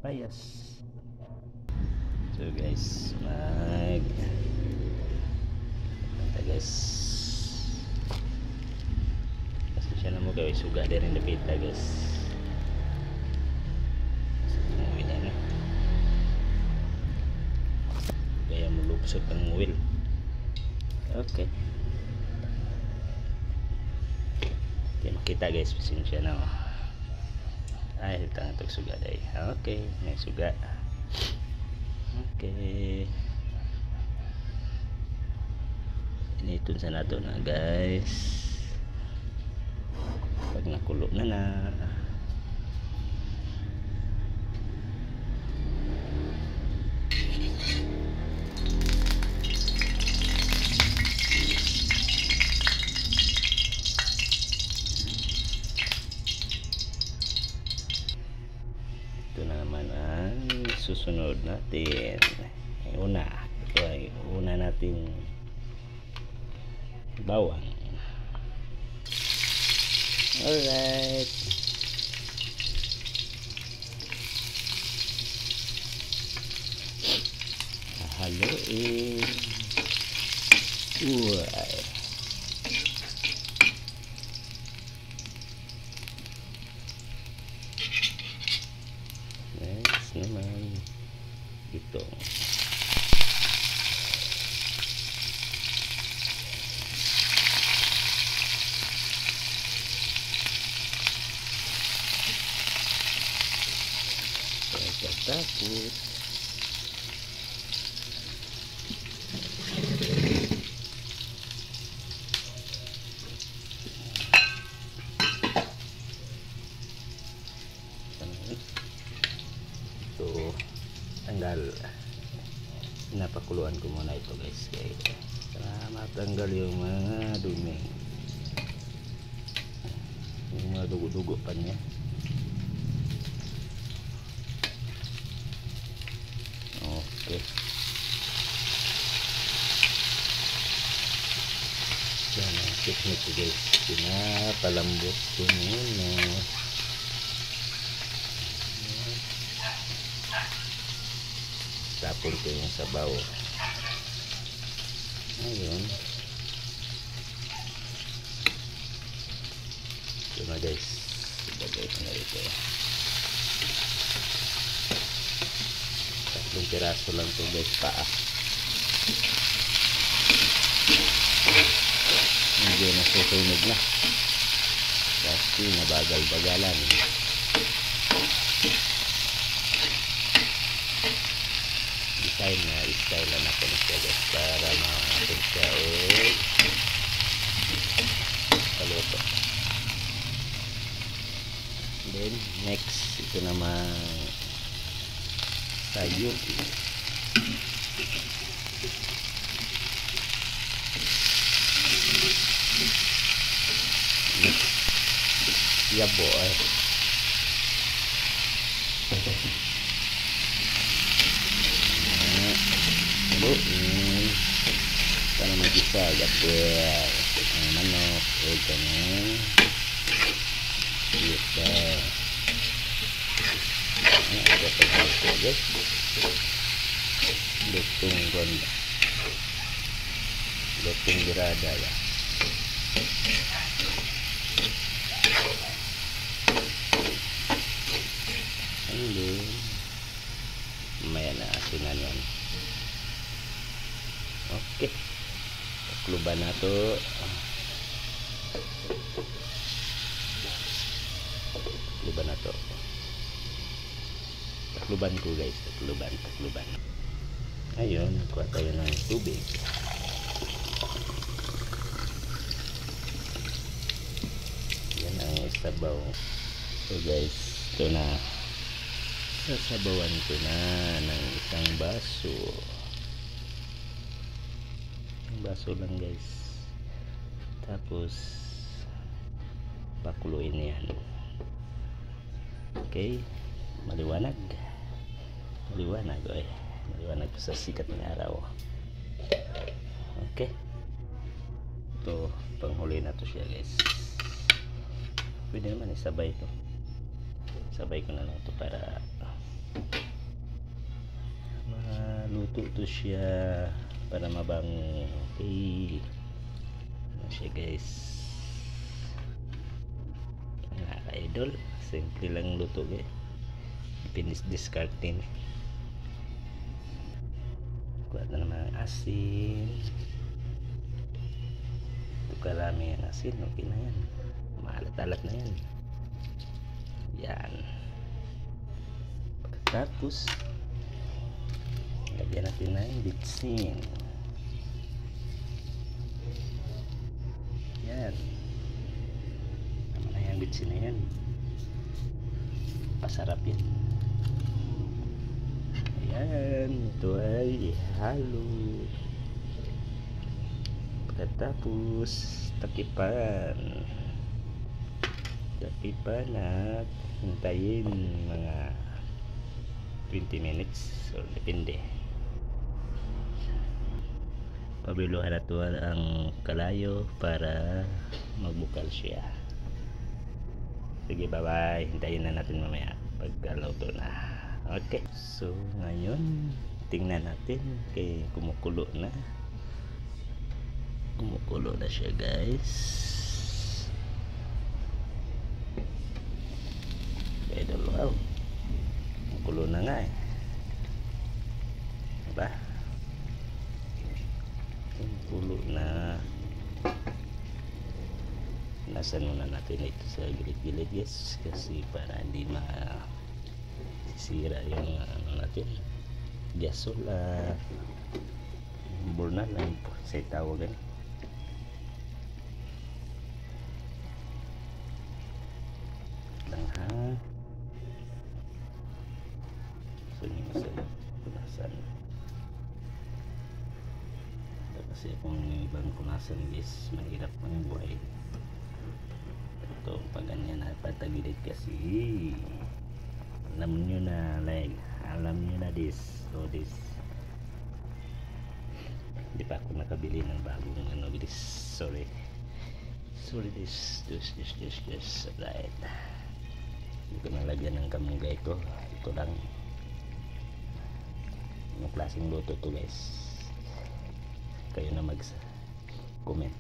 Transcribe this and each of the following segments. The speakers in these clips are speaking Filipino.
Payas. So guys, guys, pasensya na mo guys, suga din rin napita guys. Kaya mo lupsot ang wheel. Okay, di makita guys, pasensya na mo. Ay, tangan itong suga day. Okay, may suga. Okay, initun sa nato na guys. Pag nakulo na ito na naman ang susunod natin. Ito ay una natin bawang. Alright, haluin. Uy, next naman ito. Pagkatapos ito, tanggal. Pinapakuluan ko muna ito guys, para matanggal yung mga dumi, yung mga dugo-dugo pa niya. Okay, yan ang technique guys, pinapalambot ko muna. Tapon ko yung sabaw. Ayun, ito na guys, ibagay ko na ito. Tatlong piraso lang ito guys, paa. Medyo nasusunog na kasi nabagal-bagalan. Style na ako na siya guys, para makakapin siya paluto. Then next, ito naman sayo. Yabo para mag-isa gapwel ang manok o ganyan ito ada pagkakas guys, lutong ganda, lutong birada ya. Hindi may na asinan yan. Okay, takluban na to. Takluban ko guys, takluban. Ayun, kuha tayo ng tubig. Yan ang sabaw. So guys, ito na, sasabawan ko na ng isang baso. Baso lang guys, tapos pakuluin yan. Okay, maliwanag sa sikat ng araw. Okay, ito panghuli na to siya guys. Pwede naman isabay ko na lang ito para luto to siya para mabango. Okay, ano siya guys, mga idol, simple lang luto guys. Finish discarding. Kuha na naman ang asin. Ito karami ang asin, okay na yan, maalat-alat na yan. Yan, tapos lagyan natin ng bitsin. Yan, tama na yung bitsin na yan, pasarap yan. Ayan, ito ay halo. Pagkatapos takipan at hintayin mga 20 minutes or depende. Pabiluhan na ito ang kalayo para magbukal siya. Sige, bye bye, hintayin na natin mamaya pagkaluto na. Okay, so ngayon tingnan natin kay kumukulo na siya guys. Idol, wow, kumukulo na nga diba, kumukulo na. Nasan muna natin ito sa gilid-gilid guys, kasi para hindi sira yung ano natin, gasol burna lang po sa tawagan. Lang ha, so hindi masaya punasan kasi kung ibang punasan guys, mahirap ang buhay. Ito pag ganyan na patagilid kasi alam nyo na, like, alam nyo na this. So this, hindi pa ako nakabili ng bagong ano this, sorry this right. Hindi ko nalagyan ng kamungga ito lang. Anong klaseng luto to guys, kayo na mag comment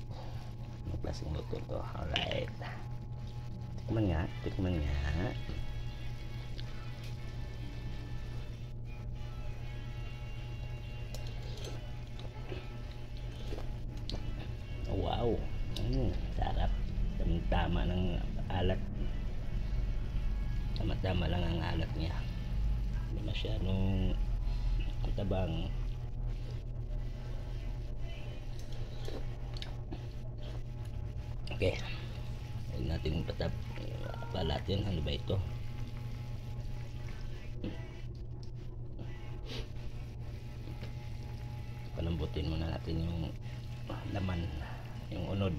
anong klaseng luto to. Alright, tikman nga. Wow, sarap. Tama ng alat, tama lang ang alat niya, hindi masyadong matabang. Okay, huwag natin palatin. Ano ba ito? Palambutin muna natin yung laman, yung unod.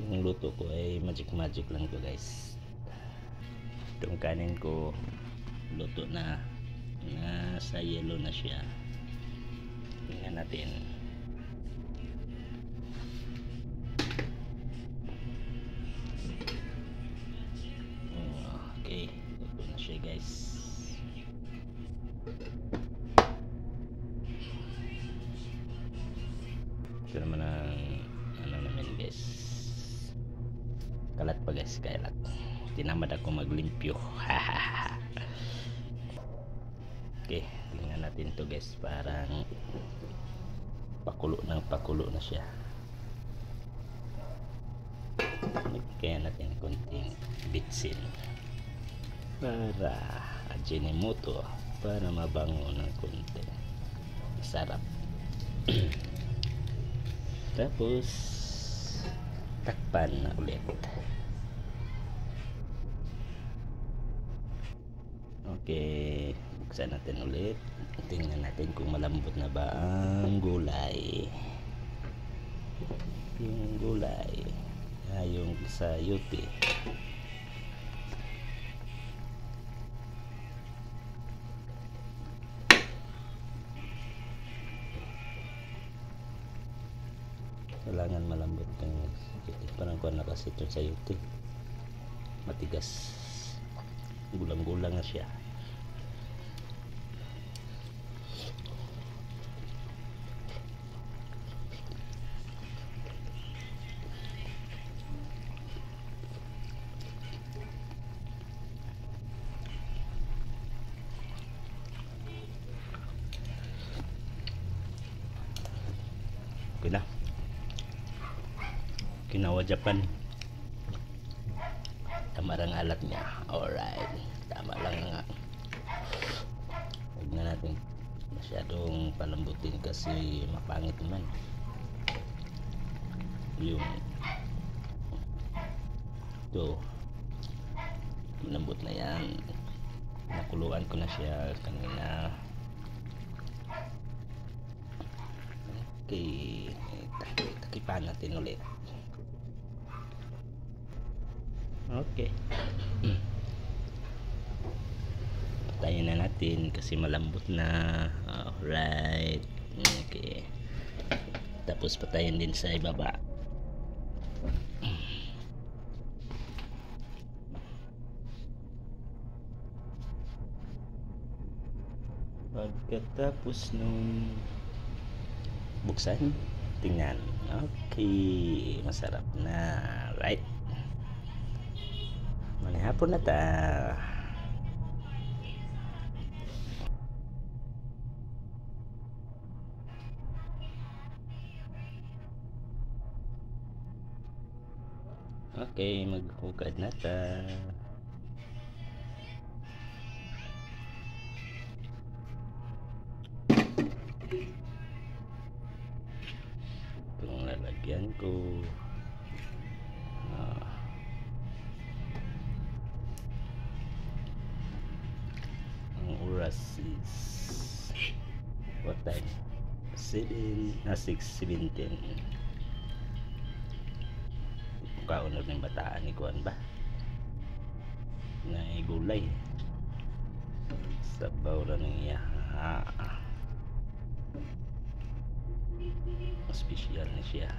Yung luto ko ay magic lang to guys. Itong kanin ko luto na, nasa yellow na siya. Tingnan natin. Okay, luto na siya guys. Ito naman ang ano namin guys, kalat pa guys, kalat. Tinamad ako maglimpyo. Okay, tingnan natin to guys, parang pakulo na siya. Kaya natin konting bitsin para ajinomoto, para mabango ng konti, sarap. Tapos takpan na ulit. Okay, buksan natin ulit. Tingnan natin kung malambot na ba ang gulay. Yung gulay, yung sayuti. Kailangan malambot ng parang kuha na kasi ito sayuti, matigas, gulang-gulang na siya. mo Japan. Tama lang alat niya. Alright. Tama lang nga. Huwag na natin masyadong palambutin kasi mapangit naman. Yung ito. Malambot na yan. Nakuluan ko na siya kanina. Okay. Takipan natin ulit. Okay. Patayin na natin kasi malambot na. Alright. Okay. Tapos patayin din sa ibaba. Pagkatapos nung buksan, tingnan. Okay. Masarap na. Right. Manihapon na ta. Okay, maghukad na ta. Itong lalagyan ko. Ang oras is what time? 6:17. Kaunod ng bataan ni Kuan ba na gulay sabaw ra niya. Special na siya.